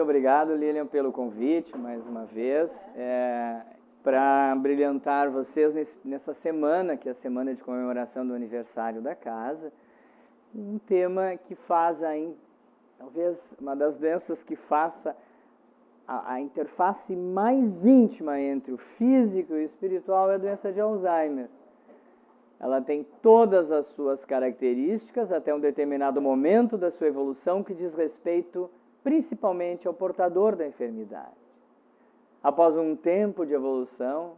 Muito obrigado, Lilian, pelo convite, mais uma vez, para brilhantar vocês nessa semana, que é a semana de comemoração do aniversário da casa, um tema que faz, talvez, uma das doenças que faça a interface mais íntima entre o físico e o espiritual é a doença de Alzheimer. Ela tem todas as suas características até um determinado momento da sua evolução que diz respeito principalmente ao portador da enfermidade. Após um tempo de evolução,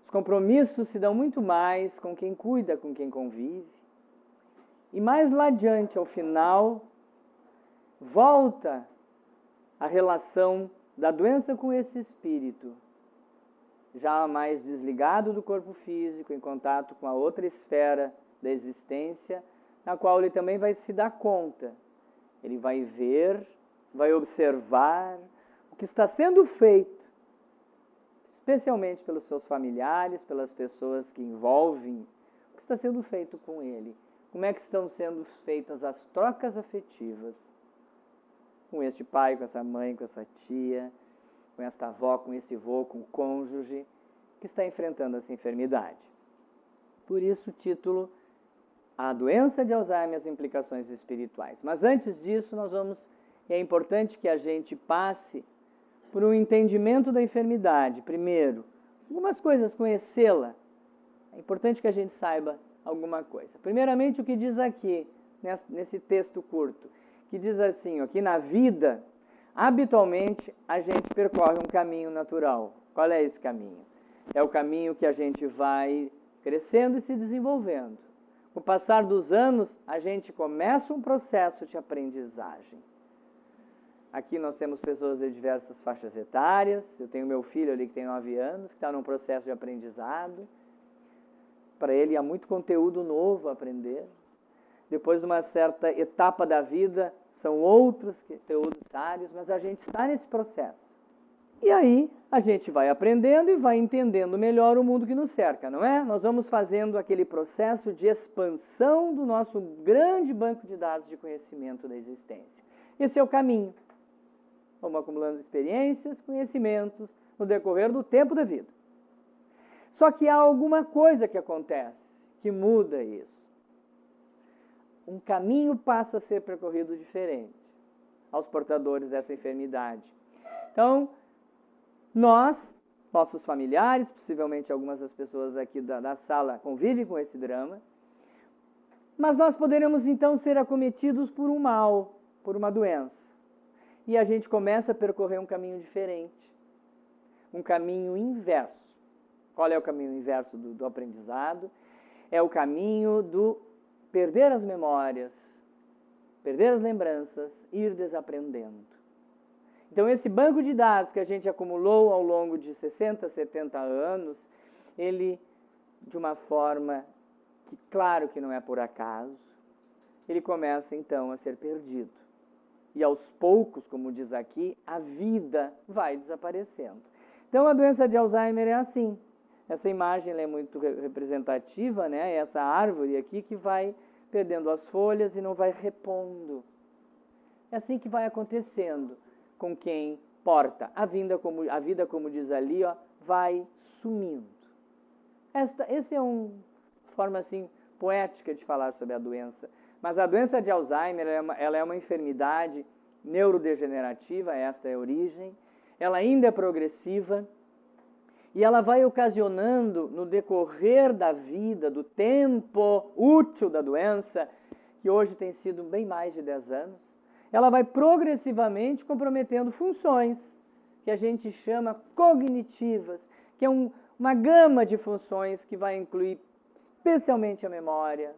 os compromissos se dão muito mais com quem cuida, com quem convive. E mais lá adiante, ao final, volta a relação da doença com esse espírito, já mais desligado do corpo físico, em contato com a outra esfera da existência, na qual ele também vai se dar conta. Ele vai ver, vai observar o que está sendo feito, especialmente pelos seus familiares, pelas pessoas que envolvem, o que está sendo feito com ele. Como é que estão sendo feitas as trocas afetivas com este pai, com essa mãe, com essa tia, com esta avó, com esse avô, com o cônjuge que está enfrentando essa enfermidade. Por isso o título, A Doença de Alzheimer e as Implicações Espirituais. Mas antes disso, é importante que a gente passe por um entendimento da enfermidade. Primeiro, algumas coisas, conhecê-la. É importante que a gente saiba alguma coisa. Primeiramente, o que diz aqui, nesse texto curto, que diz assim, ó, que na vida, habitualmente, a gente percorre um caminho natural. Qual é esse caminho? É o caminho que a gente vai crescendo e se desenvolvendo. Com o passar dos anos, a gente começa um processo de aprendizagem. Aqui nós temos pessoas de diversas faixas etárias. Eu tenho meu filho ali que tem 9 anos, que está num processo de aprendizado. Para ele há muito conteúdo novo a aprender. Depois de uma certa etapa da vida, são outros conteúdos áreos, mas a gente está nesse processo. E aí, a gente vai aprendendo e vai entendendo melhor o mundo que nos cerca, não é? Nós vamos fazendo aquele processo de expansão do nosso grande banco de dados de conhecimento da existência. Esse é o caminho. Vamos acumulando experiências, conhecimentos, no decorrer do tempo da vida. Só que há alguma coisa que acontece, que muda isso. Um caminho passa a ser percorrido diferente aos portadores dessa enfermidade. Então, nossos familiares, possivelmente algumas das pessoas aqui da sala convivem com esse drama, mas nós poderemos então ser acometidos por um mal, por uma doença. E a gente começa a percorrer um caminho diferente, um caminho inverso. Qual é o caminho inverso do aprendizado? É o caminho do perder as memórias, perder as lembranças, ir desaprendendo. Então, esse banco de dados que a gente acumulou ao longo de 60, 70 anos, ele, de uma forma que, claro que não é por acaso, ele começa, então, a ser perdido. E, aos poucos, como diz aqui, a vida vai desaparecendo. Então, a doença de Alzheimer é assim. Essa imagem ela é muito representativa, né? Essa árvore aqui que vai perdendo as folhas e não vai repondo. É assim que vai acontecendo com quem porta. A vida, como diz ali, ó, vai sumindo. Essa é uma forma assim, poética de falar sobre a doença. Mas a doença de Alzheimer ela é uma enfermidade neurodegenerativa, esta é a origem. Ela ainda é progressiva. E ela vai ocasionando, no decorrer da vida, do tempo útil da doença, que hoje tem sido bem mais de 10 anos, ela vai progressivamente comprometendo funções que a gente chama cognitivas, que é uma gama de funções que vai incluir especialmente a memória,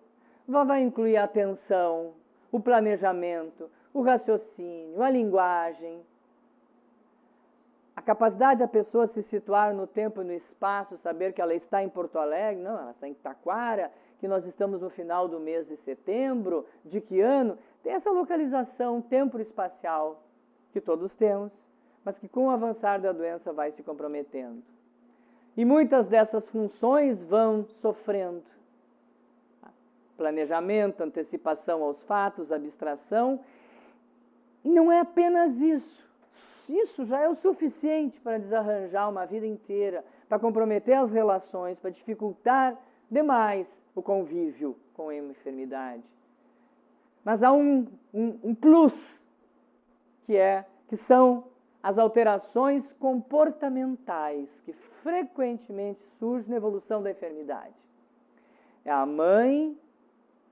vai incluir a atenção, o planejamento, o raciocínio, a linguagem, a capacidade da pessoa se situar no tempo e no espaço, saber que ela está em Porto Alegre, não, ela está em Taquara, que nós estamos no final do mês de setembro, de que ano, tem essa localização tempo-espacial que todos temos, mas que com o avançar da doença vai se comprometendo. E muitas dessas funções vão sofrendo. Planejamento, antecipação aos fatos, abstração. não é apenas isso. Isso já é o suficiente para desarranjar uma vida inteira, para comprometer as relações, para dificultar demais o convívio com a enfermidade. Mas há um plus, que são as alterações comportamentais que frequentemente surgem na evolução da enfermidade. É a mãe,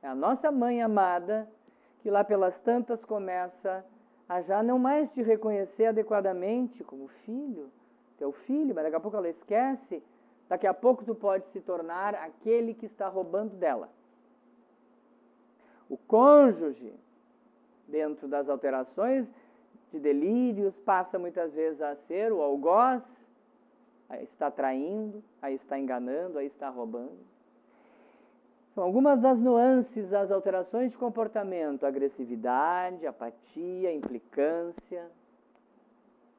é a nossa mãe amada, que lá pelas tantas começa a já não mais te reconhecer adequadamente como filho, teu filho, mas daqui a pouco ela esquece, daqui a pouco tu pode se tornar aquele que está roubando dela. O cônjuge, dentro das alterações de delírios, passa muitas vezes a ser o algoz, aí está traindo, aí está enganando, aí está roubando. São algumas das nuances das alterações de comportamento: agressividade, apatia, implicância.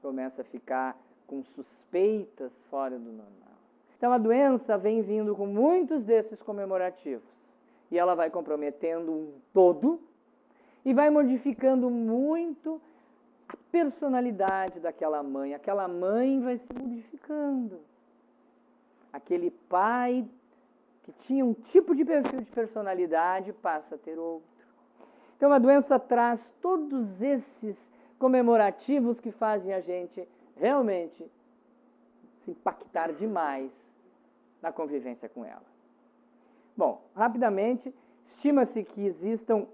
Começa a ficar com suspeitas fora do normal. Então a doença vem vindo com muitos desses comemorativos. E ela vai comprometendo um todo e vai modificando muito a personalidade daquela mãe. Aquela mãe vai se modificando. Aquele pai que tinha um tipo de perfil de personalidade passa a ter outro. Então a doença traz todos esses comemorativos que fazem a gente realmente se impactar demais na convivência com ela. Bom, rapidamente, estima-se que existam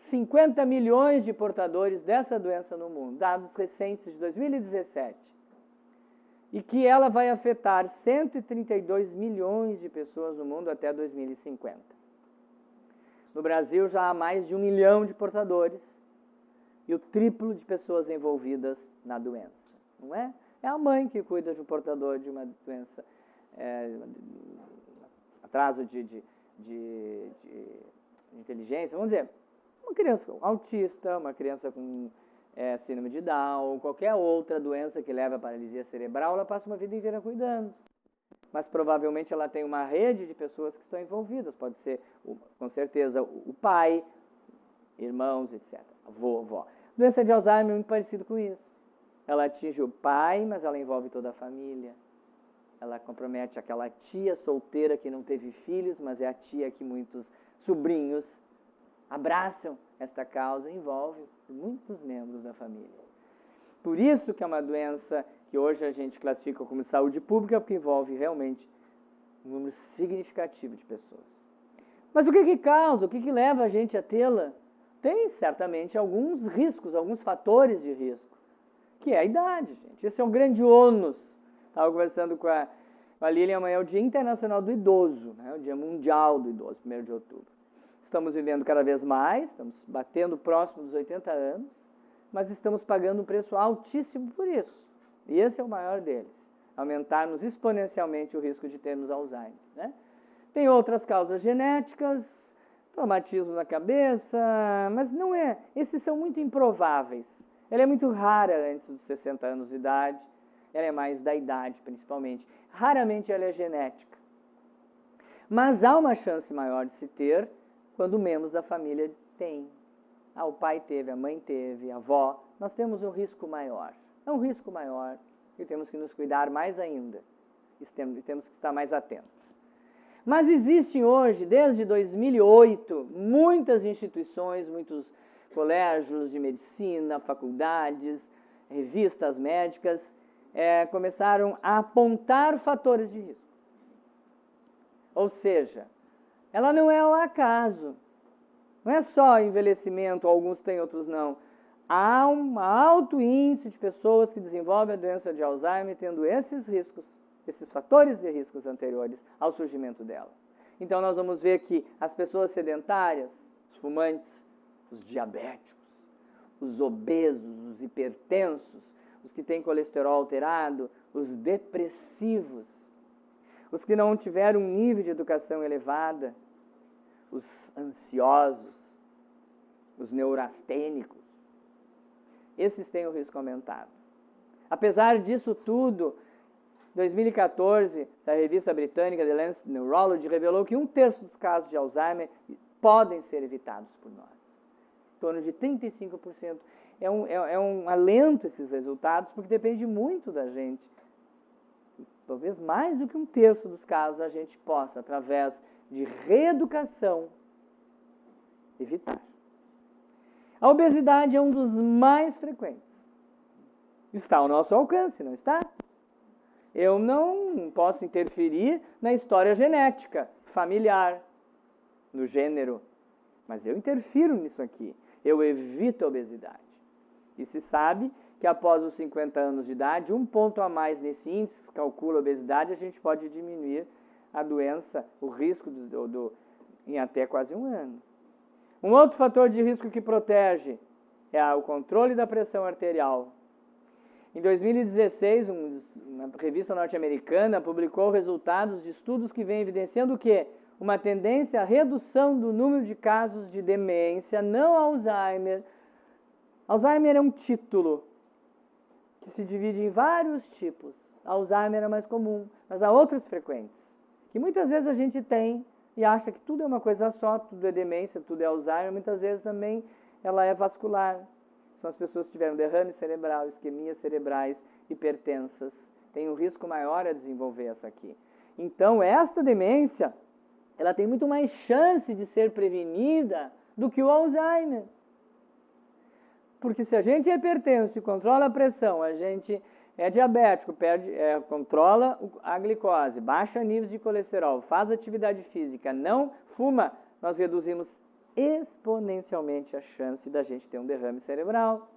50 milhões de portadores dessa doença no mundo, dados recentes de 2017. E que ela vai afetar 132 milhões de pessoas no mundo até 2050. No Brasil já há mais de 1 milhão de portadores e o triplo de pessoas envolvidas na doença. Não é? É a mãe que cuida de um portador de uma doença, atraso de inteligência, vamos dizer, uma criança autista, uma criança com síndrome de Down, qualquer outra doença que leva à paralisia cerebral, ela passa uma vida inteira cuidando. Mas provavelmente ela tem uma rede de pessoas que estão envolvidas. Pode ser, com certeza, o pai, irmãos, etc. Avô, avó. Doença de Alzheimer é muito parecido com isso. Ela atinge o pai, mas ela envolve toda a família. Ela compromete aquela tia solteira que não teve filhos, mas é a tia que muitos sobrinhos abraçam esta causa, envolve muitos membros da família. Por isso que é uma doença que hoje a gente classifica como saúde pública, porque envolve realmente um número significativo de pessoas. Mas o que causa, o que leva a gente a tê-la? Tem certamente alguns riscos, alguns fatores de risco, que é a idade, gente. Esse é um grande ônus. Estava conversando com a Lilian, amanhã é o Dia Internacional do Idoso, né? O Dia Mundial do Idoso, 1º de outubro. Estamos vivendo cada vez mais, estamos batendo próximo dos 80 anos, mas estamos pagando um preço altíssimo por isso. E esse é o maior deles, aumentarmos exponencialmente o risco de termos Alzheimer, né? Tem outras causas genéticas, traumatismo na cabeça, mas não é. Esses são muito improváveis. Ela é muito rara antes dos 60 anos de idade, ela é mais da idade principalmente. Raramente ela é genética. Mas há uma chance maior de se ter quando membros da família têm. O pai teve, a mãe teve, a avó. Nós temos um risco maior. É um risco maior e temos que nos cuidar mais ainda. E temos que estar mais atentos. Mas existem hoje, desde 2008, muitas instituições, muitos colégios de medicina, faculdades, revistas médicas, começaram a apontar fatores de risco. Ou seja, ela não é ao acaso. Não é só envelhecimento, alguns têm, outros não. Há um alto índice de pessoas que desenvolvem a doença de Alzheimer tendo esses riscos, esses fatores de riscos anteriores ao surgimento dela. Então nós vamos ver que as pessoas sedentárias, os fumantes, os diabéticos, os obesos, os hipertensos, os que têm colesterol alterado, os depressivos, os que não tiveram um nível de educação elevada, os ansiosos, os neurastênicos, esses têm o risco aumentado. Apesar disso tudo, em 2014, a revista britânica The Lancet Neurology revelou que 1/3 dos casos de Alzheimer podem ser evitados por nós. em torno de 35%. É um alento esses resultados, porque depende muito da gente. Talvez mais do que 1/3 dos casos a gente possa, através de reeducação, evitar. A obesidade é um dos mais frequentes. Está ao nosso alcance, não está? Eu não posso interferir na história genética, familiar, no gênero, mas eu interfiro nisso aqui. Eu evito a obesidade. E se sabe que após os 50 anos de idade, 1 ponto a mais nesse índice, que calcula a obesidade, a gente pode diminuir a doença, o risco em até quase 1 ano. Um outro fator de risco que protege é o controle da pressão arterial. Em 2016, uma revista norte-americana publicou resultados de estudos que vêm evidenciando o quê? Uma tendência à redução do número de casos de demência, não Alzheimer. Alzheimer é um título que se divide em vários tipos. Alzheimer é mais comum, mas há outras frequentes, que muitas vezes a gente tem e acha que tudo é uma coisa só, tudo é demência, tudo é Alzheimer, muitas vezes também ela é vascular. São as pessoas que tiveram derrame cerebral, isquemias cerebrais, hipertensas, têm um risco maior a desenvolver essa aqui. Então, esta demência, ela tem muito mais chance de ser prevenida do que o Alzheimer. Porque se a gente é hipertenso e controla a pressão, a gente é diabético, controla a glicose, baixa níveis de colesterol, faz atividade física, não fuma, nós reduzimos exponencialmente a chance da gente ter um derrame cerebral,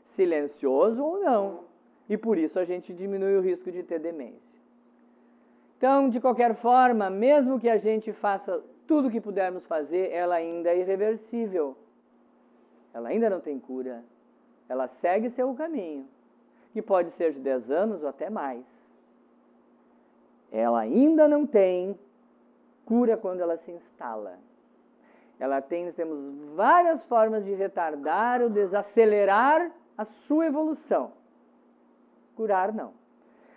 silencioso ou não. E por isso a gente diminui o risco de ter demência. Então, de qualquer forma, mesmo que a gente faça tudo o que pudermos fazer, ela ainda é irreversível. Ela ainda não tem cura. Ela segue seu caminho, que pode ser de 10 anos ou até mais. Ela ainda não tem cura quando ela se instala. Temos várias formas de retardar ou desacelerar a sua evolução. Curar, não.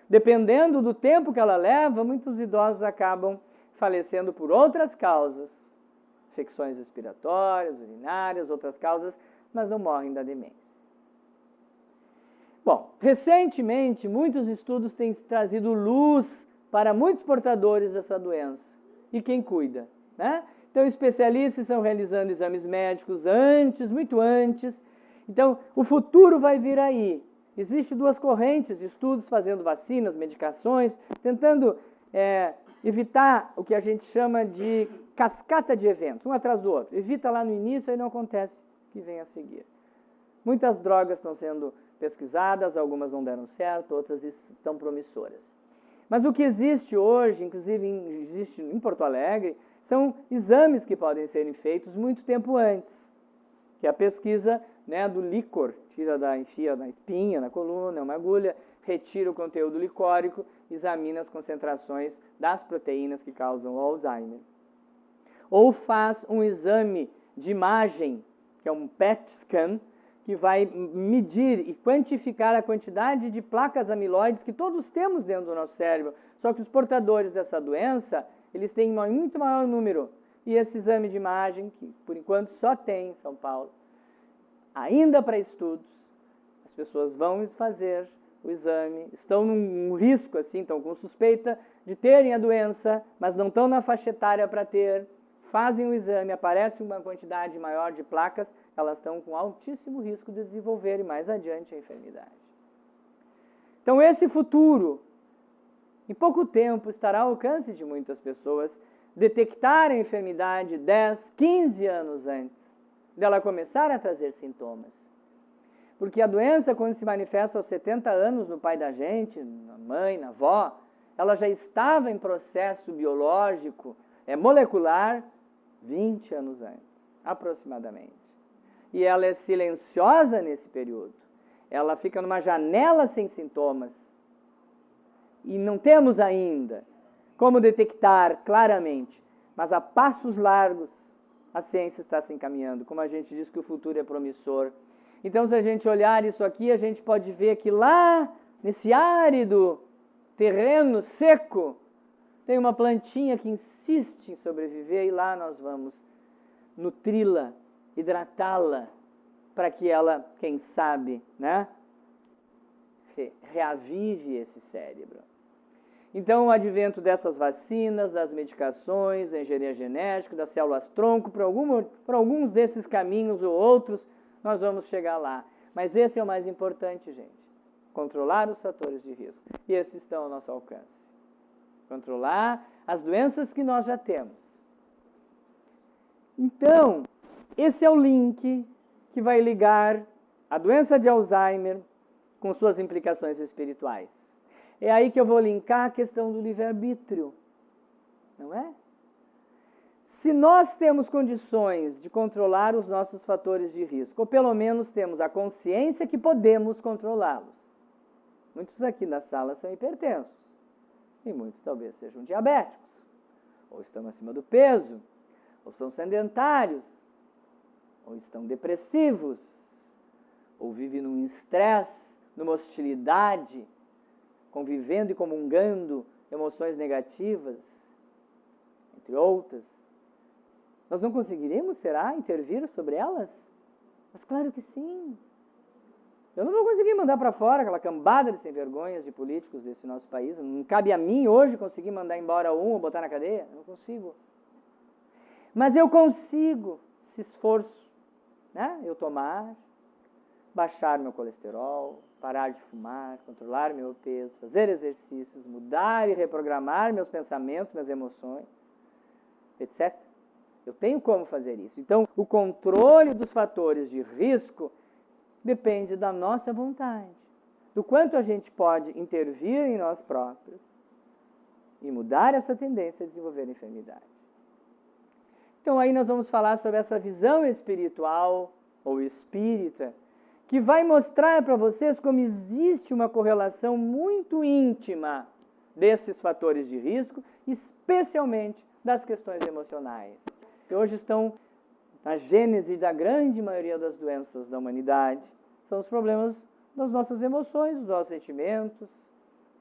Dependendo do tempo que ela leva, muitos idosos acabam falecendo por outras causas. Infecções respiratórias, urinárias, outras causas, mas não morrem da demência. Bom, recentemente, muitos estudos têm trazido luz para muitos portadores dessa doença. E quem cuida, né? Então, especialistas estão realizando exames médicos muito antes. Então, o futuro vai vir aí. Existem 2 correntes de estudos fazendo vacinas, medicações, tentando evitar o que a gente chama de cascata de eventos, um atrás do outro. Evita lá no início e não acontece o que vem a seguir. Muitas drogas estão sendo pesquisadas, algumas não deram certo, outras estão promissoras. Mas o que existe hoje, inclusive existe em Porto Alegre, são exames que podem serem feitos muito tempo antes, que é a pesquisa, né, do líquor, enfia na espinha, na coluna, uma agulha, retira o conteúdo licórico, examina as concentrações das proteínas que causam o Alzheimer. Ou faz um exame de imagem, que é um PET scan, que vai medir e quantificar a quantidade de placas amiloides que todos temos dentro do nosso cérebro. Só que os portadores dessa doença, eles têm um muito maior número. E esse exame de imagem, que por enquanto só tem em São Paulo, ainda para estudos, as pessoas vão fazer o exame, estão num risco, assim, estão com suspeita de terem a doença, mas não estão na faixa etária para ter, fazem o exame, aparece uma quantidade maior de placas, elas estão com altíssimo risco de desenvolverem mais adiante a enfermidade. Então, esse futuro, em pouco tempo, estará ao alcance de muitas pessoas detectar a enfermidade 10, 15 anos antes dela começar a trazer sintomas. Porque a doença, quando se manifesta aos 70 anos no pai da gente, na mãe, na avó, ela já estava em processo biológico, molecular, 20 anos antes, aproximadamente. E ela é silenciosa nesse período. Ela fica numa janela sem sintomas. E não temos ainda como detectar claramente, mas a passos largos a ciência está se encaminhando. Como a gente diz que o futuro é promissor. Então, se a gente olhar isso aqui, a gente pode ver que lá, nesse árido terreno seco, tem uma plantinha que insiste em sobreviver e lá nós vamos nutri-la, hidratá-la para que ela, quem sabe, né, reavive esse cérebro. Então, o advento dessas vacinas, das medicações, da engenharia genética, das células-tronco, por alguns desses caminhos ou outros, nós vamos chegar lá. Mas esse é o mais importante, gente. Controlar os fatores de risco. E esses estão ao nosso alcance. Controlar as doenças que nós já temos. Então, esse é o link que vai ligar a doença de Alzheimer com suas implicações espirituais. É aí que eu vou linkar a questão do livre-arbítrio, não é? Se nós temos condições de controlar os nossos fatores de risco, ou pelo menos temos a consciência que podemos controlá-los. Muitos aqui na sala são hipertensos, e muitos talvez sejam diabéticos, ou estão acima do peso, ou são sedentários, ou estão depressivos, ou vivem num estresse, numa hostilidade, convivendo e comungando emoções negativas, entre outras. Nós não conseguiremos, será, intervir sobre elas? Mas claro que sim. Eu não vou conseguir mandar para fora aquela cambada de sem-vergonhas de políticos desse nosso país. Não cabe a mim hoje conseguir mandar embora um ou botar na cadeia. Eu não consigo. Mas eu consigo, se esforço, né? Eu tomar, baixar meu colesterol, parar de fumar, controlar meu peso, fazer exercícios, mudar e reprogramar meus pensamentos, minhas emoções, etc. Eu tenho como fazer isso. Então, o controle dos fatores de risco depende da nossa vontade, do quanto a gente pode intervir em nós próprios e mudar essa tendência a desenvolver a enfermidade. Então, aí nós vamos falar sobre essa visão espiritual ou espírita, que vai mostrar para vocês como existe uma correlação muito íntima desses fatores de risco, especialmente das questões emocionais, que hoje estão na gênese da grande maioria das doenças da humanidade. São os problemas das nossas emoções, dos nossos sentimentos,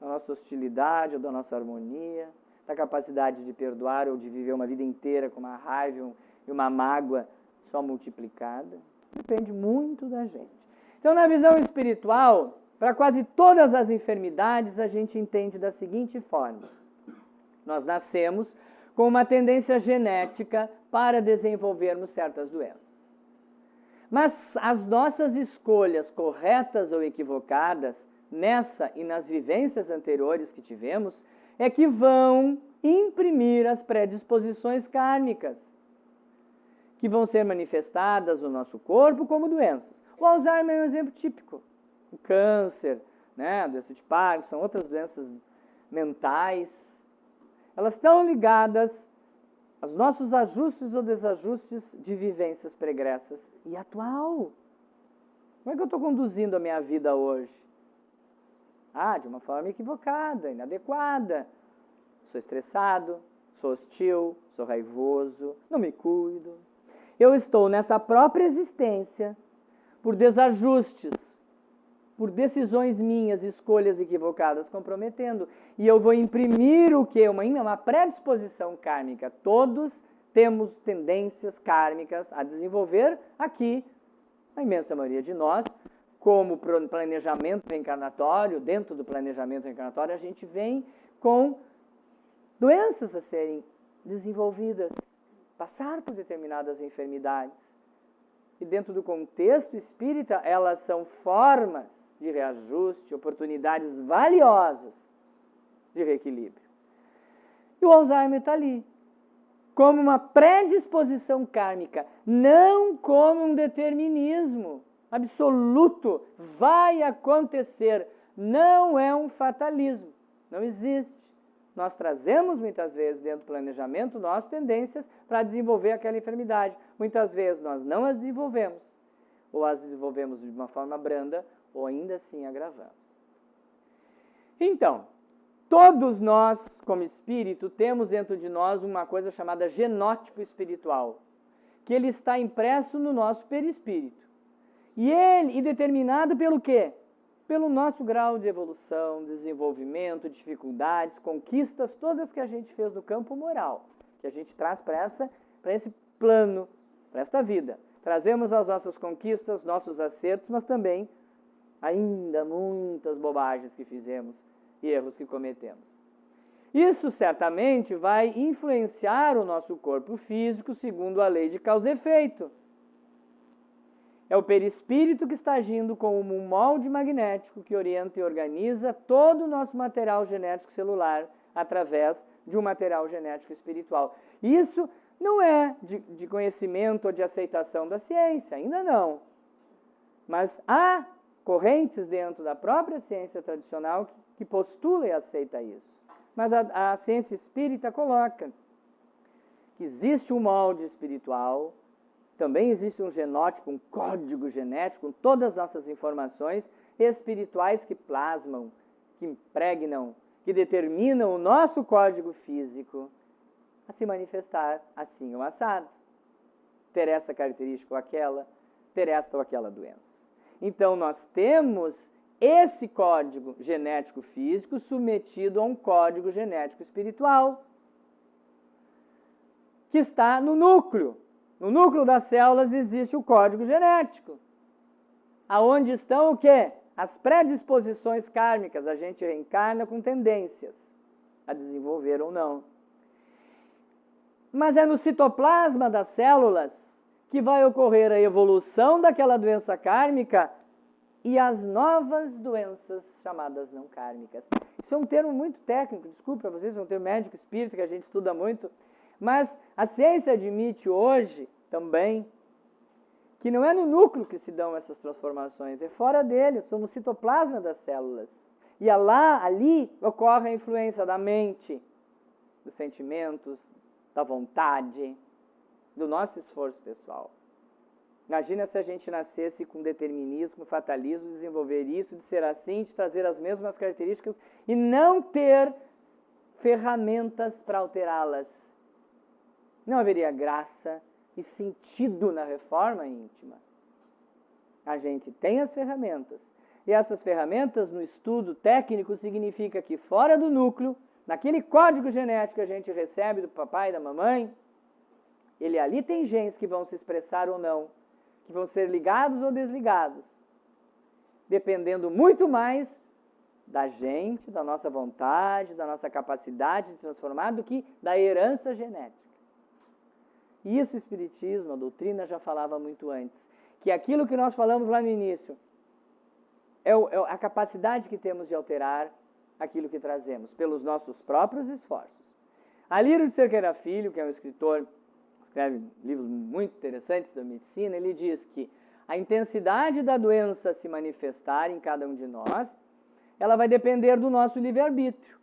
da nossa hostilidade ou da nossa harmonia, da capacidade de perdoar ou de viver uma vida inteira com uma raiva e uma mágoa só multiplicada. Depende muito da gente. Então, na visão espiritual, para quase todas as enfermidades, a gente entende da seguinte forma. Nós nascemos com uma tendência genética para desenvolvermos certas doenças. Mas as nossas escolhas corretas ou equivocadas, nessa e nas vivências anteriores que tivemos, é que vão imprimir as predisposições kármicas, que vão ser manifestadas no nosso corpo como doenças. O Alzheimer é um exemplo típico. O câncer, né, a doença de Parkinson, outras doenças mentais, elas estão ligadas aos nossos ajustes ou desajustes de vivências pregressas e atual. Como é que eu estou conduzindo a minha vida hoje? De uma forma equivocada, inadequada. Sou estressado, sou hostil, sou raivoso, não me cuido. Eu estou nessa própria existência por desajustes, por decisões minhas, escolhas equivocadas, comprometendo. E eu vou imprimir o quê? Uma predisposição kármica. Todos temos tendências kármicas a desenvolver aqui, a imensa maioria de nós, como planejamento reencarnatório, dentro do planejamento reencarnatório, a gente vem com doenças a serem desenvolvidas, passar por determinadas enfermidades. E dentro do contexto espírita, elas são formas de reajuste, oportunidades valiosas de reequilíbrio. E o Alzheimer está ali, como uma predisposição kármica, não como um determinismo absoluto. Vai acontecer, não é um fatalismo, não existe. Nós trazemos muitas vezes dentro do planejamento nossas tendências para desenvolver aquela enfermidade. Muitas vezes nós não as desenvolvemos, ou as desenvolvemos de uma forma branda, ou ainda assim agravamos. Então, todos nós, como espírito, temos dentro de nós uma coisa chamada genótipo espiritual, que ele está impresso no nosso perispírito. E determinado pelo quê? Pelo nosso grau de evolução, desenvolvimento, dificuldades, conquistas, todas que a gente fez no campo moral, que a gente traz para esse plano, para esta vida. trazemos as nossas conquistas, nossos acertos, mas também ainda muitas bobagens que fizemos e erros que cometemos. Isso certamente vai influenciar o nosso corpo físico segundo a lei de causa e efeito. É o perispírito que está agindo como um molde magnético que orienta e organiza todo o nosso material genético celular através de um material genético espiritual. Isso não é de conhecimento ou de aceitação da ciência, ainda não. Mas há correntes dentro da própria ciência tradicional que postula e aceita isso. Mas a ciência espírita coloca que existe um molde espiritual, também existe um genótipo, um código genético, com todas as nossas informações espirituais que plasmam, que impregnam, que determinam o nosso código físico a se manifestar assim ou assado. Ter essa característica ou aquela, ter esta ou aquela doença. Então, nós temos esse código genético físico submetido a um código genético espiritual, que está no núcleo. No núcleo das células existe o código genético. Aonde estão o quê? As predisposições kármicas. A gente reencarna com tendências a desenvolver ou não. Mas é no citoplasma das células que vai ocorrer a evolução daquela doença kármica e as novas doenças chamadas não kármicas. Isso é um termo muito técnico, desculpa para vocês, é um termo médico espírita que a gente estuda muito, mas a ciência admite hoje também que não é no núcleo que se dão essas transformações, é fora dele, são no citoplasma das células. E ali ocorre a influência da mente, dos sentimentos, da vontade, do nosso esforço pessoal. Imagina se a gente nascesse com determinismo, fatalismo, desenvolver isso, de ser assim, de trazer as mesmas características e não ter ferramentas para alterá-las. Não haveria graça e sentido na reforma íntima. A gente tem as ferramentas. E essas ferramentas, no estudo técnico, significa que fora do núcleo, naquele código genético que a gente recebe do papai e da mamãe, ele ali tem genes que vão se expressar ou não, que vão ser ligados ou desligados, dependendo muito mais da gente, da nossa vontade, da nossa capacidade de transformar, do que da herança genética. E isso o Espiritismo, a doutrina já falava muito antes, que aquilo que nós falamos lá no início é a capacidade que temos de alterar aquilo que trazemos, pelos nossos próprios esforços. Alírio de Cerqueira Filho, que é um escritor, escreve livros muito interessantes da medicina, ele diz que a intensidade da doença se manifestar em cada um de nós, ela vai depender do nosso livre-arbítrio,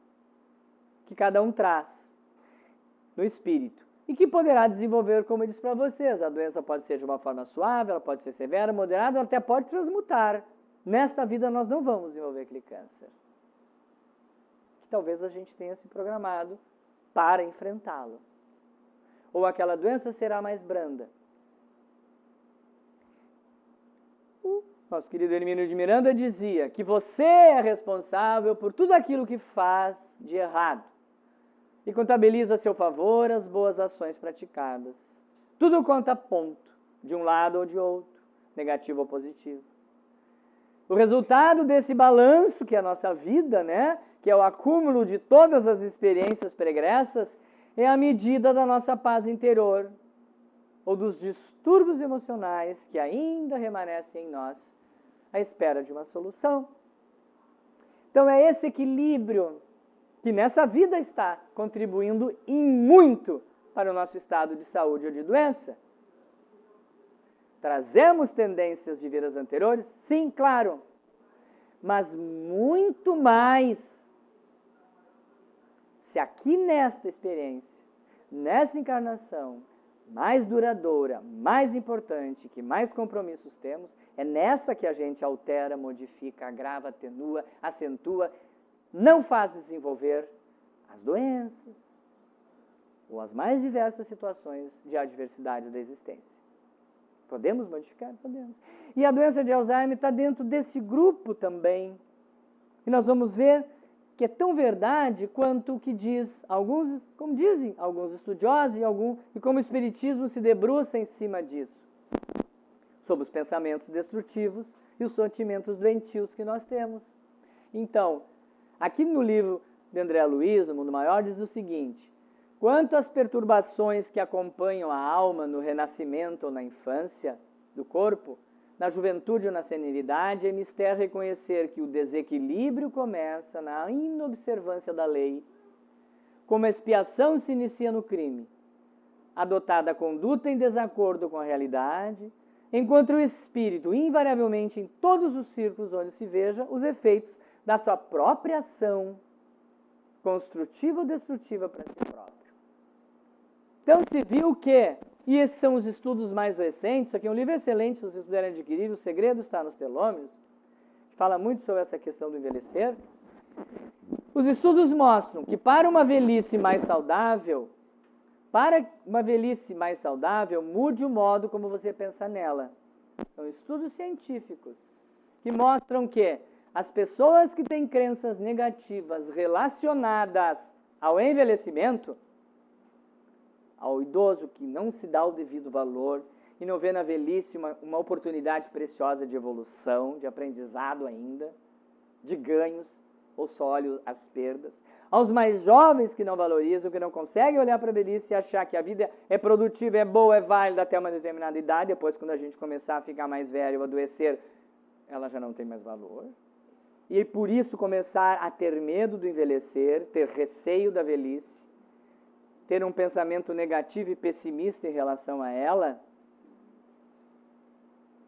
que cada um traz no espírito, e que poderá desenvolver, como eu disse para vocês, a doença pode ser de uma forma suave, ela pode ser severa, moderada, ela até pode transmutar. Nesta vida nós não vamos desenvolver aquele câncer, que talvez a gente tenha se programado para enfrentá-lo. Ou aquela doença será mais branda. O nosso querido Hermínio de Miranda dizia que você é responsável por tudo aquilo que faz de errado e contabiliza a seu favor as boas ações praticadas. Tudo conta ponto, de um lado ou de outro, negativo ou positivo. O resultado desse balanço que é a nossa vida, né, que é o acúmulo de todas as experiências pregressas, é a medida da nossa paz interior ou dos distúrbios emocionais que ainda remanescem em nós à espera de uma solução. Então é esse equilíbrio que nessa vida está contribuindo em muito para o nosso estado de saúde ou de doença. Trazemos tendências de vidas anteriores? Sim, claro. Mas muito mais se aqui nesta experiência, nesta encarnação, mais duradoura, mais importante, que mais compromissos temos, é nessa que a gente altera, modifica, agrava, atenua, acentua, não faz desenvolver as doenças ou as mais diversas situações de adversidade da existência. Podemos modificar? Podemos. E a doença de Alzheimer está dentro desse grupo também. E nós vamos ver que é tão verdade quanto o que diz alguns, como dizem alguns estudiosos e como o Espiritismo se debruça em cima disso. sobre os pensamentos destrutivos e os sentimentos doentios que nós temos. Então, aqui no livro de André Luiz, No Mundo Maior, diz o seguinte: quanto às perturbações que acompanham a alma no renascimento ou na infância do corpo, na juventude ou na senilidade, é mistério reconhecer que o desequilíbrio começa na inobservância da lei, como a expiação se inicia no crime, adotada a conduta em desacordo com a realidade, enquanto o espírito, invariavelmente em todos os círculos onde se veja, os efeitos da sua própria ação, construtiva ou destrutiva para si próprio. Então se viu que, e esses são os estudos mais recentes, isso aqui é um livro excelente, se vocês puderem adquirir, O Segredo está nos Telômeros, que fala muito sobre essa questão do envelhecer. Os estudos mostram que para uma velhice mais saudável, mude o modo como você pensa nela. São estudos científicos que mostram que as pessoas que têm crenças negativas relacionadas ao envelhecimento, ao idoso que não se dá o devido valor e não vê na velhice uma oportunidade preciosa de evolução, de aprendizado ainda, de ganhos, ou só olham as perdas. Aos mais jovens que não valorizam, que não conseguem olhar para a velhice e achar que a vida é produtiva, é boa, é válida até uma determinada idade, depois quando a gente começar a ficar mais velho, adoecer, ela já não tem mais valor. E por isso começar a ter medo do envelhecer, ter receio da velhice, ter um pensamento negativo e pessimista em relação a ela,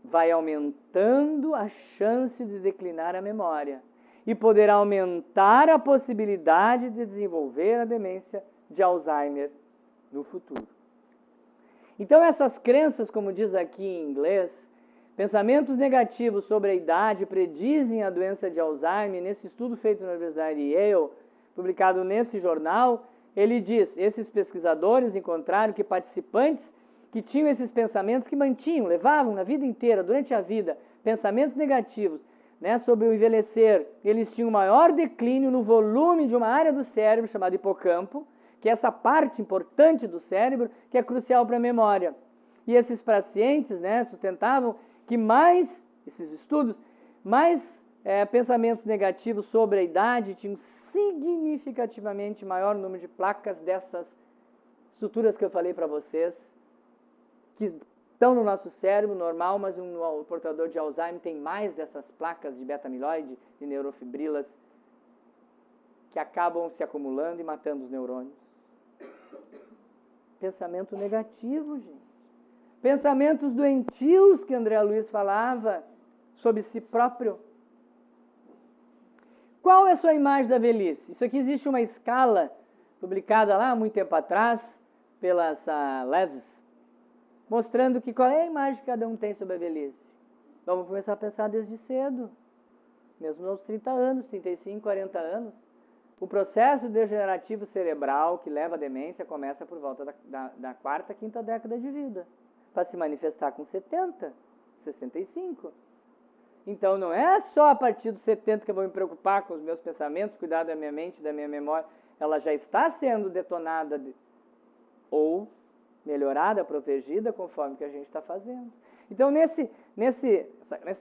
vai aumentando a chance de declinar a memória e poderá aumentar a possibilidade de desenvolver a demência de Alzheimer no futuro. Então essas crenças, como diz aqui em inglês, pensamentos negativos sobre a idade predizem a doença de Alzheimer. Nesse estudo feito na Universidade de Yale, publicado nesse jornal, ele diz, esses pesquisadores encontraram que participantes que tinham esses pensamentos, que mantinham, levavam na vida inteira, durante a vida, pensamentos negativos, sobre o envelhecer, eles tinham maior declínio no volume de uma área do cérebro chamada hipocampo, que é essa parte importante do cérebro que é crucial para a memória. E esses pacientes sustentavam que esses estudos, pensamentos negativos sobre a idade tinham significativamente maior número de placas dessas estruturas que eu falei para vocês, que estão no nosso cérebro normal, mas o portador de Alzheimer tem mais dessas placas de beta-amiloide e neurofibrilas que acabam se acumulando e matando os neurônios. Pensamento negativo, gente. Pensamentos doentios que André Luiz falava sobre si próprio. Qual é a sua imagem da velhice? Isso aqui existe uma escala publicada lá há muito tempo atrás pelas Leves, mostrando que qual é a imagem que cada um tem sobre a velhice. Então vamos começar a pensar desde cedo, mesmo aos 30 anos, 35, 40 anos. O processo degenerativo cerebral que leva à demência começa por volta da quarta, quinta década de vida, para se manifestar com 70, 65. Então não é só a partir dos 70 que eu vou me preocupar com os meus pensamentos, cuidar da minha mente, da minha memória. Ela já está sendo detonada ou melhorada, protegida, conforme que a gente está fazendo. Então nesse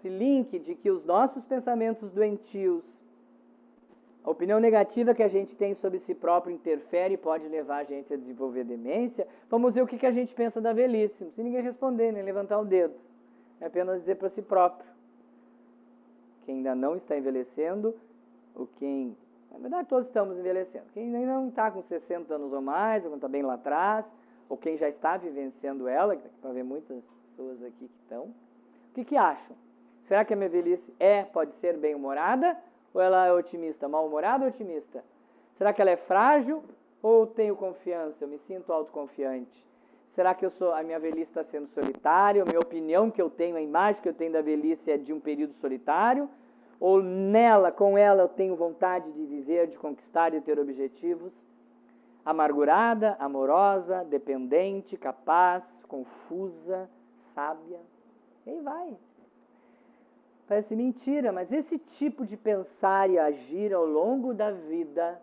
link de que os nossos pensamentos doentios, a opinião negativa que a gente tem sobre si próprio interfere e pode levar a gente a desenvolver demência, vamos ver o que a gente pensa da velhice. Não precisa ninguém responder, nem levantar o dedo. É apenas dizer para si próprio. Quem ainda não está envelhecendo, na verdade todos estamos envelhecendo. Quem ainda não está com 60 anos ou mais, ou está bem lá atrás, ou quem já está vivenciando ela, que para ver muitas pessoas aqui que estão, o que acham? Será que a minha velhice pode ser bem-humorada, ou ela é otimista, mal-humorada ou otimista? Será que ela é frágil ou tenho confiança, eu me sinto autoconfiante? Será que a minha velhice está sendo solitária? A minha opinião que eu tenho, a imagem que eu tenho da velhice é de um período solitário? Ou com ela eu tenho vontade de viver, de conquistar, de ter objetivos? Amargurada, amorosa, dependente, capaz, confusa, sábia. E aí vai. Parece mentira, mas esse tipo de pensar e agir ao longo da vida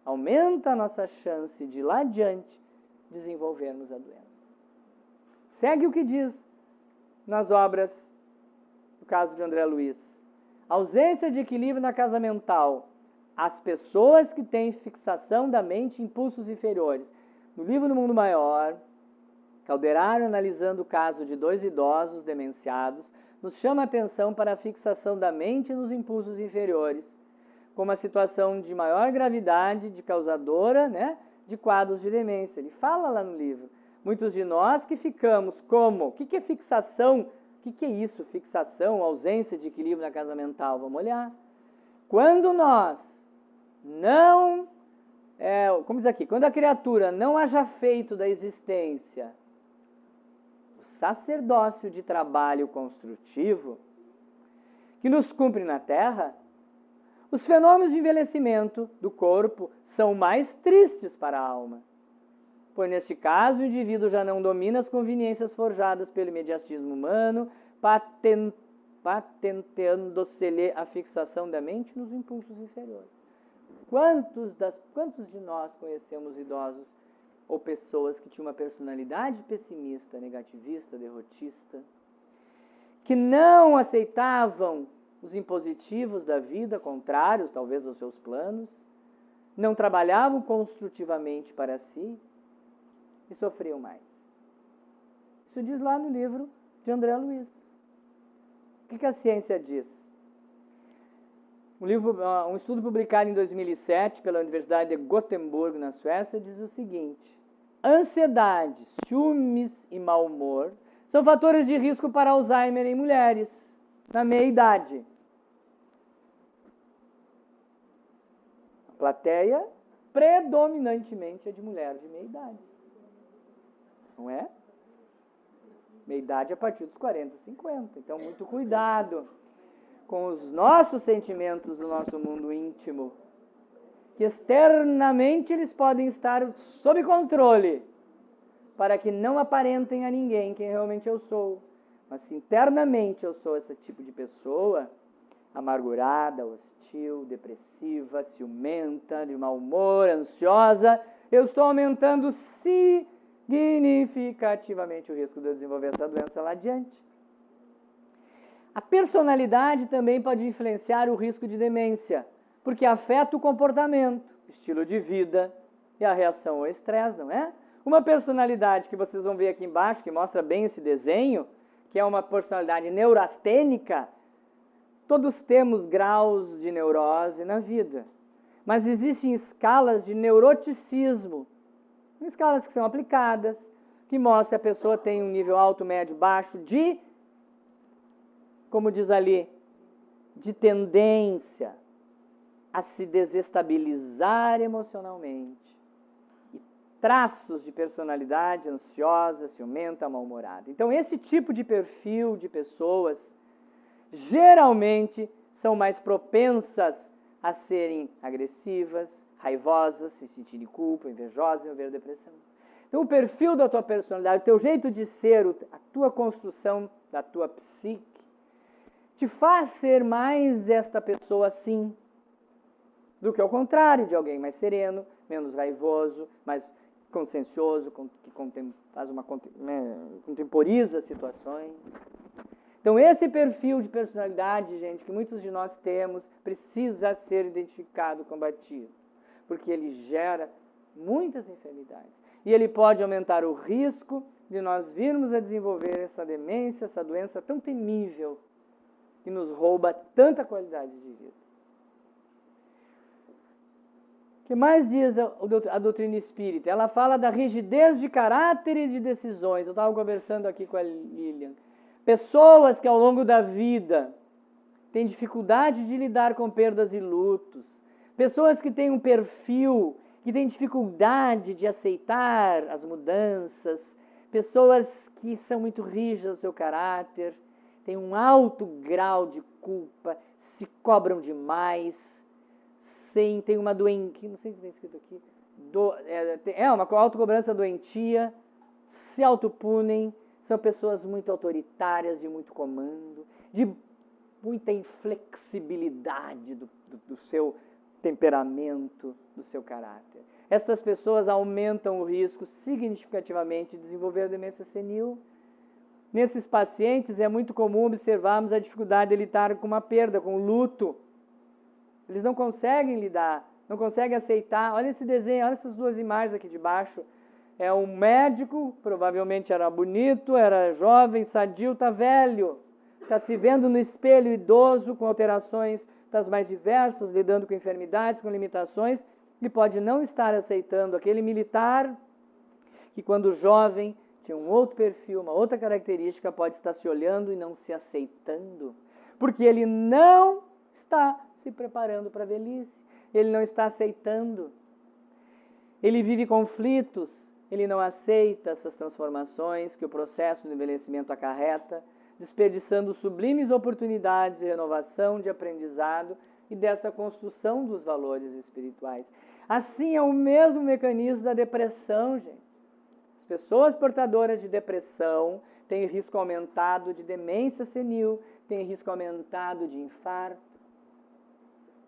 aumenta a nossa chance de lá adiante desenvolvermos a doença. Segue o que diz nas obras, no caso de André Luiz. Ausência de equilíbrio na casa mental. As pessoas que têm fixação da mente em impulsos inferiores. No livro No Mundo Maior, Calderaro, analisando o caso de 2 idosos demenciados, nos chama a atenção para a fixação da mente nos impulsos inferiores, como a situação de maior gravidade, de causadora, né, de quadros de demência. Ele fala lá no livro. Muitos de nós que ficamos como? O que é fixação? O que é isso? Fixação, ausência de equilíbrio na casa mental. Vamos olhar. Quando nós não... como diz aqui? Quando a criatura não haja feito da existência o sacerdócio de trabalho construtivo que nos cumpre na Terra, os fenômenos de envelhecimento do corpo são mais tristes para a alma. Pois, neste caso, o indivíduo já não domina as conveniências forjadas pelo imediatismo humano, patenteando-se-lhe a fixação da mente nos impulsos inferiores. Quantos de nós conhecemos idosos ou pessoas que tinham uma personalidade pessimista, negativista, derrotista, que não aceitavam os impositivos da vida, contrários talvez aos seus planos, não trabalhavam construtivamente para si e sofriam mais? Isso diz lá no livro de André Luiz. O que a ciência diz? Um estudo publicado em 2007 pela Universidade de Gotemburgo, na Suécia, diz o seguinte: ansiedade, ciúmes e mau humor são fatores de risco para Alzheimer em mulheres na meia-idade. A plateia predominantemente é de mulheres de meia-idade. Não é? Meia-idade a partir dos 40, 50. Então, muito cuidado com os nossos sentimentos do nosso mundo íntimo, que externamente eles podem estar sob controle, para que não aparentem a ninguém quem realmente eu sou. Mas se internamente eu sou esse tipo de pessoa, amargurada, hostil, depressiva, ciumenta, de mau humor, ansiosa, eu estou aumentando significativamente o risco de eu desenvolver essa doença lá adiante. A personalidade também pode influenciar o risco de demência, porque afeta o comportamento, estilo de vida e a reação ao estresse, não é? Uma personalidade que vocês vão ver aqui embaixo, que mostra bem esse desenho, que é uma personalidade neurastênica. Todos temos graus de neurose na vida, mas existem escalas de neuroticismo, escalas que são aplicadas, que mostram que a pessoa tem um nível alto, médio, baixo de, como diz ali, de tendência a se desestabilizar emocionalmente. E traços de personalidade ansiosa, ciumenta, mal-humorada. Então, esse tipo de perfil de pessoas, geralmente, são mais propensas a serem agressivas, raivosas, se sentirem culpa, invejosas e haver depressão. Então, o perfil da tua personalidade, o teu jeito de ser, a tua construção da tua psique, te faz ser mais esta pessoa assim, do que ao contrário de alguém mais sereno, menos raivoso, mais consciencioso, que contemporiza situações. Então, esse perfil de personalidade, gente, que muitos de nós temos, precisa ser identificado, combatido, porque ele gera muitas enfermidades. E ele pode aumentar o risco de nós virmos a desenvolver essa demência, essa doença tão temível, que nos rouba tanta qualidade de vida. O que mais diz a doutrina espírita? Ela fala da rigidez de caráter e de decisões. Eu estava conversando aqui com a Lilian. Pessoas que ao longo da vida têm dificuldade de lidar com perdas e lutos. Pessoas que têm um perfil, que têm dificuldade de aceitar as mudanças. Pessoas que são muito rígidas no seu caráter, têm um alto grau de culpa, se cobram demais, tem uma doença, não sei o que está escrito aqui, uma autocobrança doentia, se autopunem, são pessoas muito autoritárias, de muito comando, de muita inflexibilidade do seu temperamento, do seu caráter. Estas pessoas aumentam o risco significativamente de desenvolver a demência senil, Nesses pacientes é muito comum observarmos a dificuldade de lidar com uma perda, com o luto. Eles não conseguem lidar, não conseguem aceitar. Olha esse desenho, olha essas duas imagens aqui de baixo. É um médico, provavelmente era bonito, era jovem, sadio, está velho. Está se vendo no espelho idoso, com alterações das mais diversas, lidando com enfermidades, com limitações, e pode não estar aceitando aquele militar que, quando jovem, tinha um outro perfil, uma outra característica, pode estar se olhando e não se aceitando, porque ele não está se preparando para a velhice, ele não está aceitando, ele vive conflitos, ele não aceita essas transformações que o processo do envelhecimento acarreta, desperdiçando sublimes oportunidades de renovação, de aprendizado e dessa construção dos valores espirituais. Assim é o mesmo mecanismo da depressão, gente. As pessoas portadoras de depressão têm risco aumentado de demência senil, têm risco aumentado de infarto.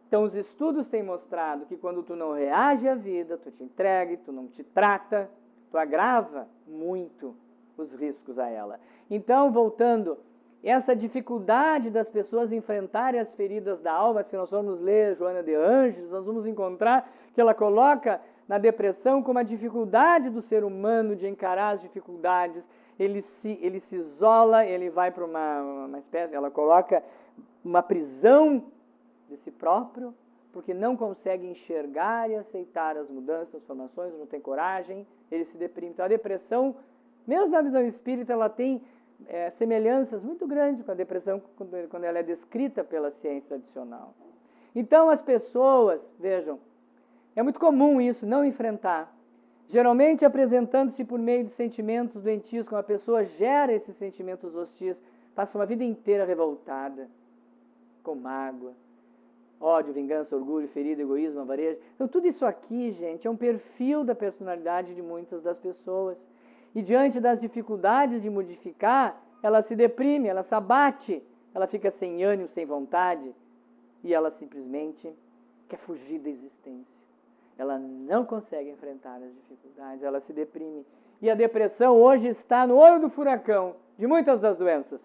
Então, os estudos têm mostrado que quando tu não reage à vida, tu te entrega, tu não te trata, tu agrava muito os riscos a ela. Então, voltando, essa dificuldade das pessoas enfrentarem as feridas da alma, se nós formos ler Joana de Ângeles, nós vamos encontrar que ela coloca na depressão como a dificuldade do ser humano de encarar as dificuldades, ele se isola, ele vai para uma espécie, ela coloca uma prisão de si próprio, porque não consegue enxergar e aceitar as mudanças, transformações, não tem coragem, ele se deprime. Então a depressão, mesmo na visão espírita, ela tem semelhanças muito grandes com a depressão quando ela é descrita pela ciência tradicional. Então as pessoas, vejam, é muito comum isso, não enfrentar. Geralmente apresentando-se por meio de sentimentos doentios, quando a pessoa gera esses sentimentos hostis, passa uma vida inteira revoltada, com mágoa, ódio, vingança, orgulho, ferida, egoísmo, avarejo. Então tudo isso aqui, gente, é um perfil da personalidade de muitas das pessoas. E diante das dificuldades de modificar, ela se deprime, ela se abate, ela fica sem ânimo, sem vontade, e ela simplesmente quer fugir da existência. Ela não consegue enfrentar as dificuldades, ela se deprime. E a depressão hoje está no olho do furacão de muitas das doenças.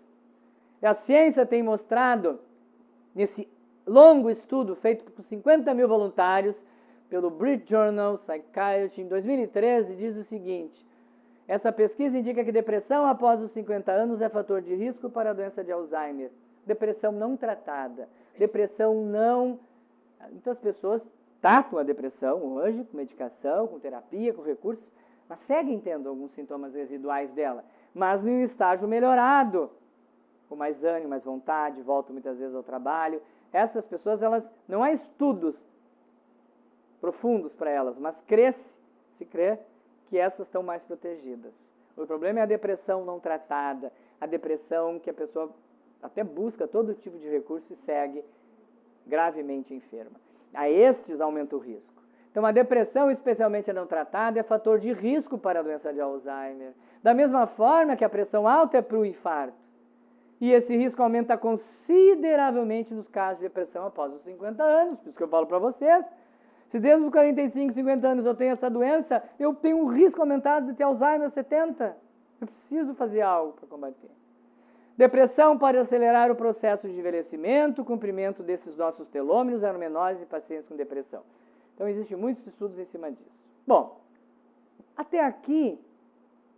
E a ciência tem mostrado, nesse longo estudo feito por 50 mil voluntários, pelo British Journal Psychiatry, em 2013, diz o seguinte: essa pesquisa indica que depressão após os 50 anos é fator de risco para a doença de Alzheimer. Depressão não tratada. Depressão não... Muitas pessoas tratam a depressão hoje com medicação, com terapia, com recursos, mas seguem tendo alguns sintomas residuais dela, mas em um estágio melhorado, com mais ânimo, mais vontade, voltam muitas vezes ao trabalho. Essas pessoas, elas não há estudos profundos para elas, mas se crê que essas estão mais protegidas. O problema é a depressão não tratada, a depressão que a pessoa até busca todo tipo de recurso e segue gravemente enferma. A estes aumenta o risco. Então, a depressão, especialmente a não tratada, é fator de risco para a doença de Alzheimer. Da mesma forma que a pressão alta é para o infarto. E esse risco aumenta consideravelmente nos casos de depressão após os 50 anos. Por isso que eu falo para vocês, se desde os 45, 50 anos eu tenho essa doença, eu tenho um risco aumentado de ter Alzheimer aos 70. Eu preciso fazer algo para combater. Depressão pode acelerar o processo de envelhecimento, o cumprimento desses nossos telômeros eram menores em pacientes com depressão. Então, existem muitos estudos em cima disso. Bom, até aqui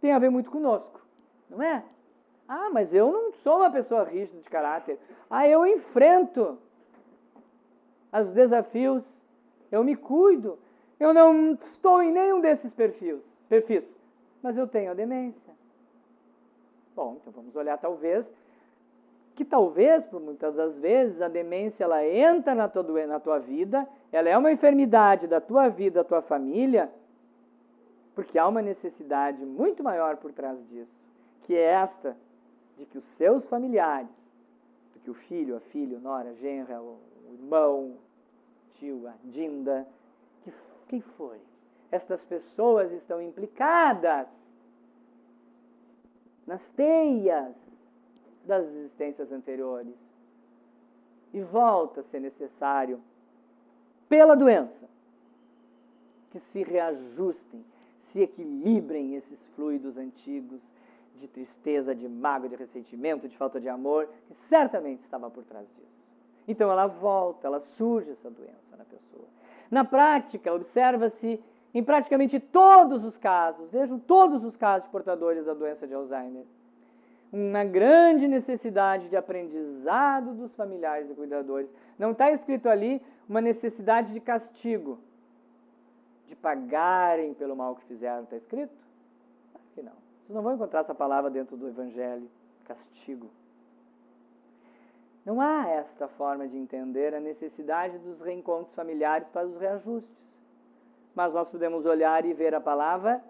tem a ver muito conosco, não é? Ah, mas eu não sou uma pessoa rígida de caráter. Ah, eu enfrento os desafios, eu me cuido, eu não estou em nenhum desses perfis, mas eu tenho a demência. Bom, então vamos olhar talvez, por muitas das vezes, a demência ela entra na tua vida, ela é uma enfermidade da tua vida, da tua família, porque há uma necessidade muito maior por trás disso, que é esta, de que os seus familiares, do que o filho, a filha, o nora, a genra, o irmão, o tio, a dinda, quem for, estas pessoas estão implicadas nas teias das existências anteriores. E volta a ser necessário, pela doença, que se reajustem, se equilibrem esses fluidos antigos, de tristeza, de mágoa, de ressentimento, de falta de amor, que certamente estava por trás disso. Então ela volta, ela surge essa doença na pessoa. Na prática, observa-se em praticamente todos os casos, vejam todos os casos de portadores da doença de Alzheimer, uma grande necessidade de aprendizado dos familiares e cuidadores. Não está escrito ali uma necessidade de castigo, de pagarem pelo mal que fizeram. Está escrito? Claro que não. Vocês não vão encontrar essa palavra dentro do Evangelho, castigo. Não há esta forma de entender a necessidade dos reencontros familiares para os reajustes. Mas nós podemos olhar e ver a palavra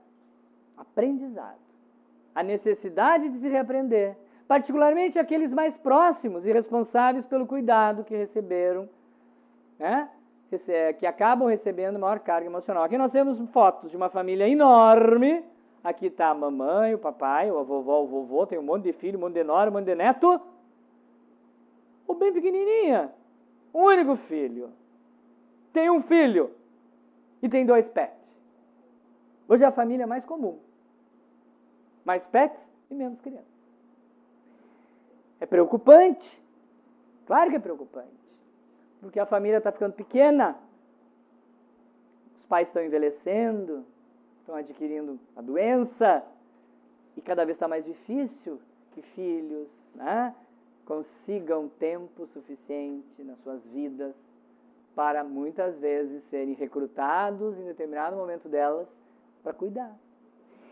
aprendizado. A necessidade de se reaprender, particularmente aqueles mais próximos e responsáveis pelo cuidado que receberam, né? Que acabam recebendo maior carga emocional. Aqui nós temos fotos de uma família enorme. Aqui está a mamãe, o papai, a vovó, o vovô, tem um monte de filho, um monte de nora, um monte de neto. Ou bem pequenininha, um único filho. Tem um filho e tem 2 pets. Hoje é a família mais comum. Mais pets e menos crianças. É preocupante. Claro que é preocupante. Porque a família está ficando pequena. Os pais estão envelhecendo, estão adquirindo a doença. E cada vez está mais difícil que filhos, né, consigam tempo suficiente nas suas vidas para muitas vezes serem recrutados em determinado momento delas para cuidar.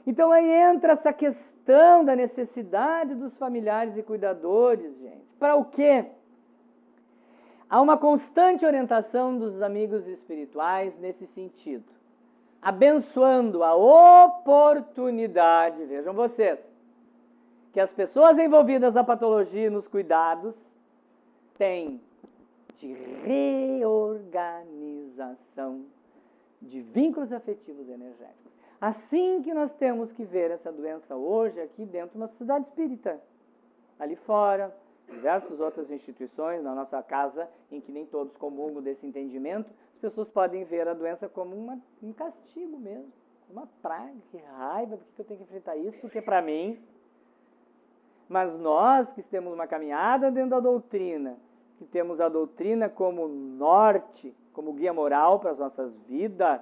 Então aí entra essa questão da necessidade dos familiares e cuidadores, gente. Para o quê? Há uma constante orientação dos amigos espirituais nesse sentido, abençoando a oportunidade, vejam vocês, que as pessoas envolvidas na patologia e nos cuidados têm de reorganização de vínculos afetivos e energéticos. Assim que nós temos que ver essa doença hoje aqui dentro de uma sociedade espírita. Ali fora, diversas outras instituições, na nossa casa, em que nem todos comungam desse entendimento, as pessoas podem ver a doença como um castigo mesmo, uma praga, que raiva, por que eu tenho que enfrentar isso? Porque para mim. Mas nós que temos uma caminhada dentro da doutrina, que temos a doutrina como norte, como guia moral para as nossas vidas,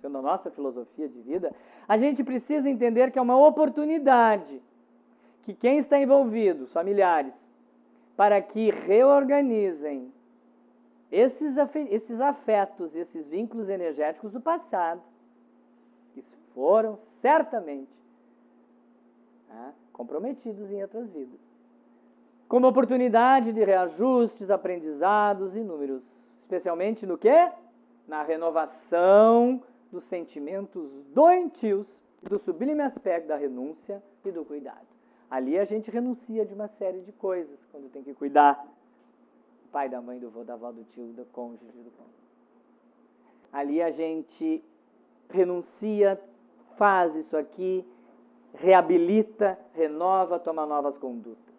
sendo a nossa filosofia de vida, a gente precisa entender que é uma oportunidade que quem está envolvido, os familiares, para que reorganizem esses afetos, esses vínculos energéticos do passado, que foram certamente comprometidos em outras vidas. Como oportunidade de reajustes, aprendizados inúmeros. Especialmente no quê? Na renovação dos sentimentos doentios e do sublime aspecto da renúncia e do cuidado. Ali a gente renuncia de uma série de coisas, quando tem que cuidar do pai, da mãe, do avô, da avó, do tio, do cônjuge, do cônjuge. Ali a gente renuncia, faz isso aqui, reabilita, renova, toma novas condutas.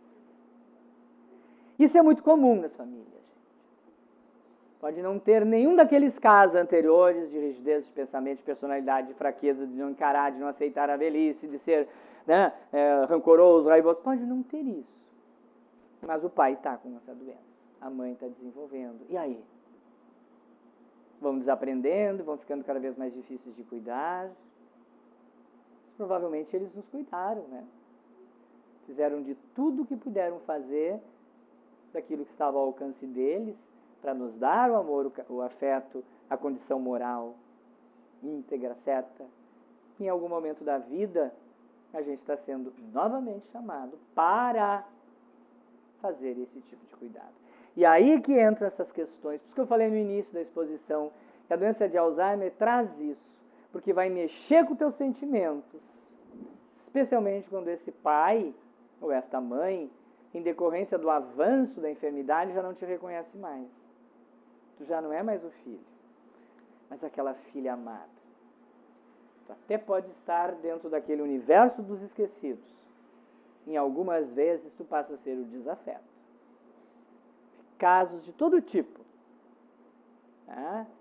Isso é muito comum nas famílias. Pode não ter nenhum daqueles casos anteriores de rigidez de pensamento, de personalidade, de fraqueza, de não encarar, de não aceitar a velhice, de ser rancoroso, raivoso. Pode não ter isso. Mas o pai está com essa doença. A mãe está desenvolvendo. E aí? Vão desaprendendo, vão ficando cada vez mais difíceis de cuidar. Provavelmente eles nos cuidaram, né? Fizeram de tudo o que puderam fazer, daquilo que estava ao alcance deles, para nos dar o amor, o afeto, a condição moral íntegra, certa. Em algum momento da vida, a gente está sendo novamente chamado para fazer esse tipo de cuidado. E aí que entram essas questões. Por isso que eu falei no início da exposição, que a doença de Alzheimer traz isso, porque vai mexer com os teus sentimentos, especialmente quando esse pai ou esta mãe, em decorrência do avanço da enfermidade, já não te reconhece mais. Tu já não é mais o filho, mas aquela filha amada. Tu até pode estar dentro daquele universo dos esquecidos. Em algumas vezes tu passa a ser o desafeto. Casos de todo tipo,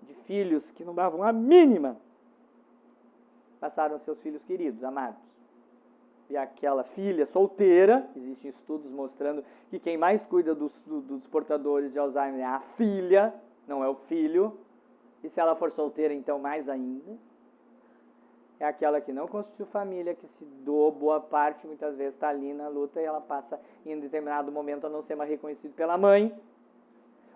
de filhos que não davam a mínima, passaram seus filhos queridos, amados. e aquela filha solteira. Existem estudos mostrando que quem mais cuida dos portadores de Alzheimer é a filha, não é o filho. E se ela for solteira, então mais ainda. É aquela que não constituiu família, que se doou boa parte, muitas vezes está ali na luta e ela passa em determinado momento a não ser mais reconhecido pela mãe.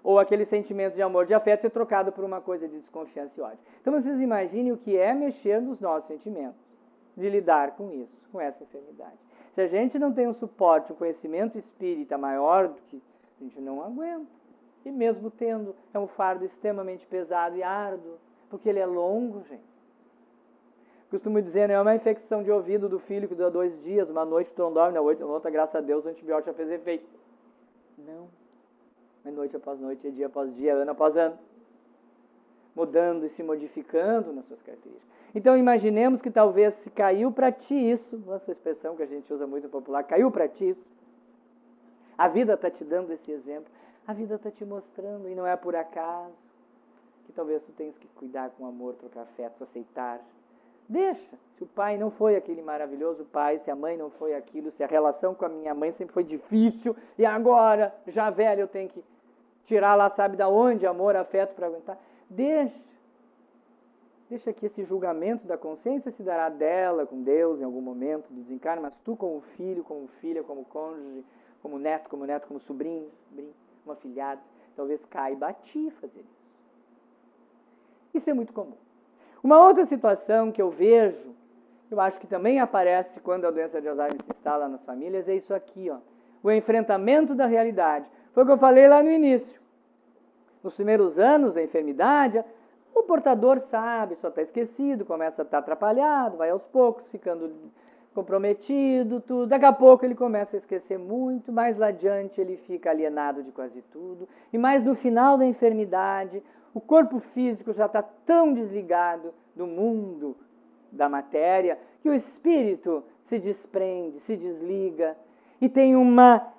Ou aquele sentimento de amor, de afeto ser trocado por uma coisa de desconfiança e ódio. Então vocês imaginem o que é mexer nos nossos sentimentos, de lidar com isso, com essa enfermidade. Se a gente não tem um suporte, um conhecimento espírita maior do que a gente não aguenta. E mesmo tendo, é um fardo extremamente pesado e árduo, porque ele é longo, gente. Costumo dizer, não é uma infecção de ouvido do filho que dura 2 dias, uma noite tu não dorme, na outra, graças a Deus, o antibiótico já fez efeito. Não. É noite após noite, é dia após dia, ano após ano. Mudando e se modificando nas suas características. Então imaginemos que talvez se caiu para ti isso, essa expressão que a gente usa muito no popular, caiu para ti isso. A vida está te dando esse exemplo. A vida está te mostrando, e não é por acaso, que talvez tu tenhas que cuidar com amor, trocar afetos, aceitar. Deixa. Se o pai não foi aquele maravilhoso pai, se a mãe não foi aquilo, se a relação com a minha mãe sempre foi difícil, e agora, já velho, eu tenho que tirar lá, sabe da onde, amor, afeto para aguentar. Deixa. Deixa que esse julgamento da consciência se dará dela, com Deus, em algum momento do desencarne, mas tu como filho, como filha, como cônjuge, como neto, como sobrinho, como afilhado, talvez caiba a ti fazer isso. Isso é muito comum. Uma outra situação que eu vejo, eu acho que também aparece quando a doença de Alzheimer se instala nas famílias, é isso aqui, ó, o enfrentamento da realidade. Foi o que eu falei lá no início. Nos primeiros anos da enfermidade, o portador sabe, só está esquecido, começa a estar atrapalhado, vai aos poucos ficando comprometido, tudo. Daqui a pouco ele começa a esquecer muito, mais lá adiante ele fica alienado de quase tudo. E mais no final da enfermidade, o corpo físico já está tão desligado do mundo, da matéria, que o espírito se desprende, se desliga e tem uma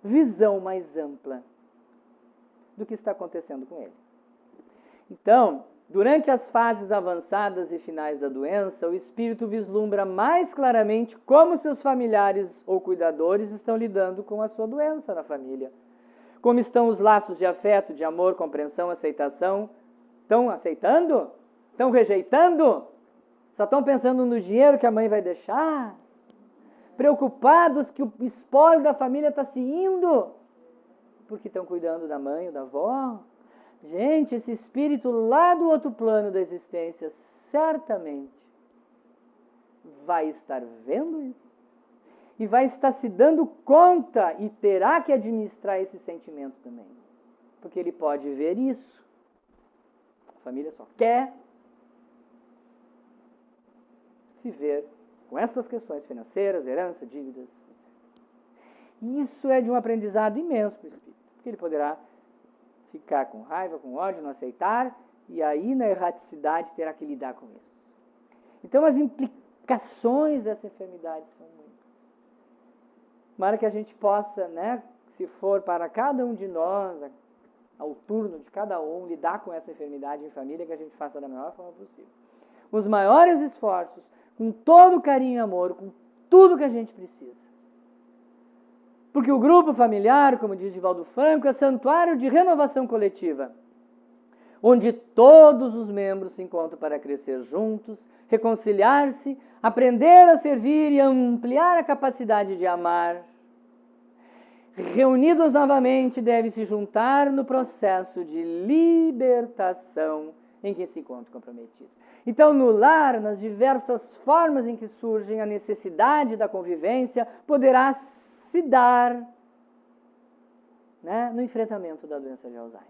visão mais ampla do que está acontecendo com ele. Então, durante as fases avançadas e finais da doença, o espírito vislumbra mais claramente como seus familiares ou cuidadores estão lidando com a sua doença na família. Como estão os laços de afeto, de amor, compreensão, aceitação? Estão aceitando? Estão rejeitando? Só estão pensando no dinheiro que a mãe vai deixar? Preocupados que o espólio da família está se indo? Porque estão cuidando da mãe ou da avó? Gente, esse espírito lá do outro plano da existência certamente vai estar vendo isso e vai estar se dando conta e terá que administrar esse sentimento também, porque ele pode ver isso. A família só quer se ver com essas questões financeiras, herança, dívidas. Isso é de um aprendizado imenso para o espírito, porque ele poderá ficar com raiva, com ódio, não aceitar, e aí na erraticidade terá que lidar com isso. Então as implicações dessa enfermidade são muitas. Tomara que a gente possa, se for para cada um de nós, ao turno de cada um, lidar com essa enfermidade em família, que a gente faça da melhor forma possível. Com os maiores esforços, com todo o carinho e amor, com tudo que a gente precisa. Porque o grupo familiar, como diz Divaldo Franco, é santuário de renovação coletiva, onde todos os membros se encontram para crescer juntos, reconciliar-se, aprender a servir e ampliar a capacidade de amar. Reunidos novamente, devem se juntar no processo de libertação em que se encontram comprometidos. Então, no lar, nas diversas formas em que surgem a necessidade da convivência, poderá se dar no enfrentamento da doença de Alzheimer.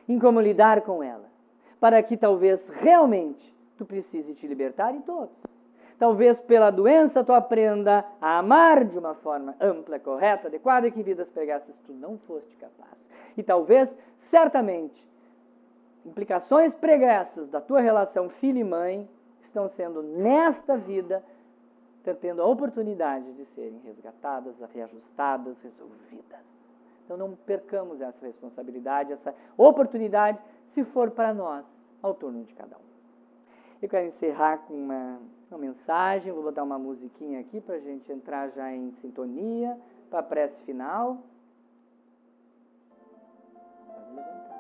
Em como lidar com ela. Para que talvez realmente tu precise te libertar em todos. Talvez pela doença tu aprenda a amar de uma forma ampla, correta, adequada, e que em vidas pregadas tu não foste capaz. E talvez, certamente, implicações pregressas da tua relação filho e mãe estão sendo, nesta vida, tendo a oportunidade de serem resgatadas, reajustadas, resolvidas. Então não percamos essa responsabilidade, essa oportunidade, se for para nós, ao turno de cada um. Eu quero encerrar com uma mensagem, vou botar uma musiquinha aqui para a gente entrar já em sintonia, para a prece final. Pode levantar.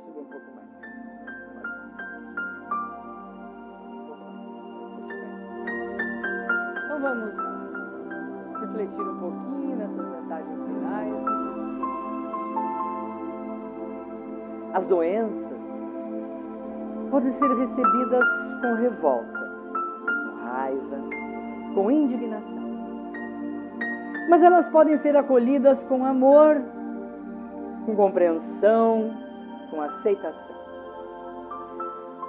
Subir um pouco mais. Então vamos refletir um pouquinho nessas mensagens finais. As doenças podem ser recebidas com revolta, com raiva, com indignação. Mas elas podem ser acolhidas com amor, com compreensão, com aceitação.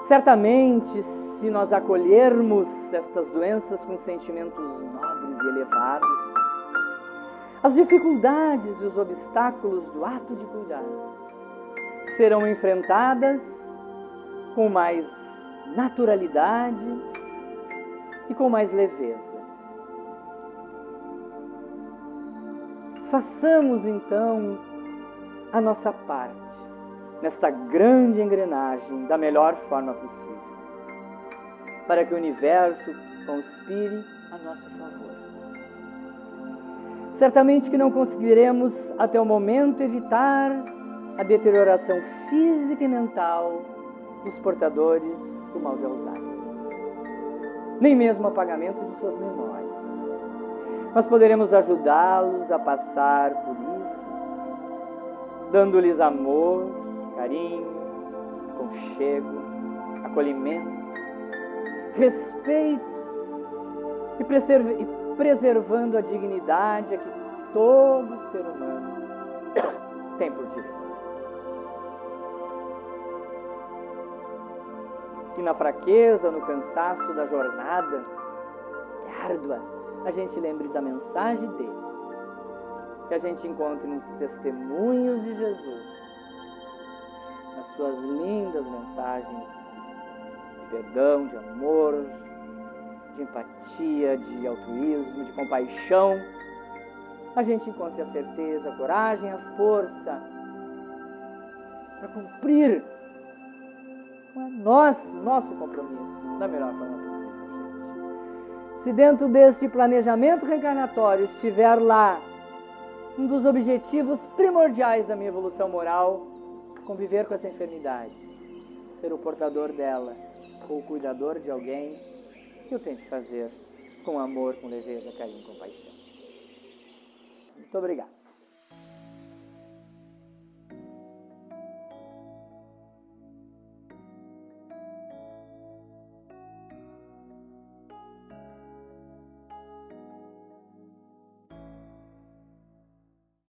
Certamente, se nós acolhermos estas doenças com sentimentos nobres e elevados, as dificuldades e os obstáculos do ato de cuidar serão enfrentadas com mais naturalidade e com mais leveza. Façamos então a nossa parte nesta grande engrenagem da melhor forma possível, para que o universo conspire a nosso favor. Certamente que não conseguiremos até o momento evitar a deterioração física e mental dos portadores do mal de Alzheimer, nem mesmo o apagamento de suas memórias. Nós poderemos ajudá-los a passar por isso, dando-lhes amor, carinho, aconchego, acolhimento, respeito e preservando a dignidade a que todo ser humano tem por direito. Que na fraqueza, no cansaço da jornada, que é árdua, a gente lembre da mensagem dele, que a gente encontre nos testemunhos de Jesus, nas suas lindas mensagens de perdão, de amor, de empatia, de altruísmo, de compaixão. A gente encontre a certeza, a coragem, a força para cumprir o nosso compromisso da melhor forma possível. Se dentro deste planejamento reencarnatório estiver lá um dos objetivos primordiais da minha evolução moral, conviver com essa enfermidade, ser o portador dela ou o cuidador de alguém, que eu tente fazer com amor, com leveza, carinho e compaixão. Muito obrigado.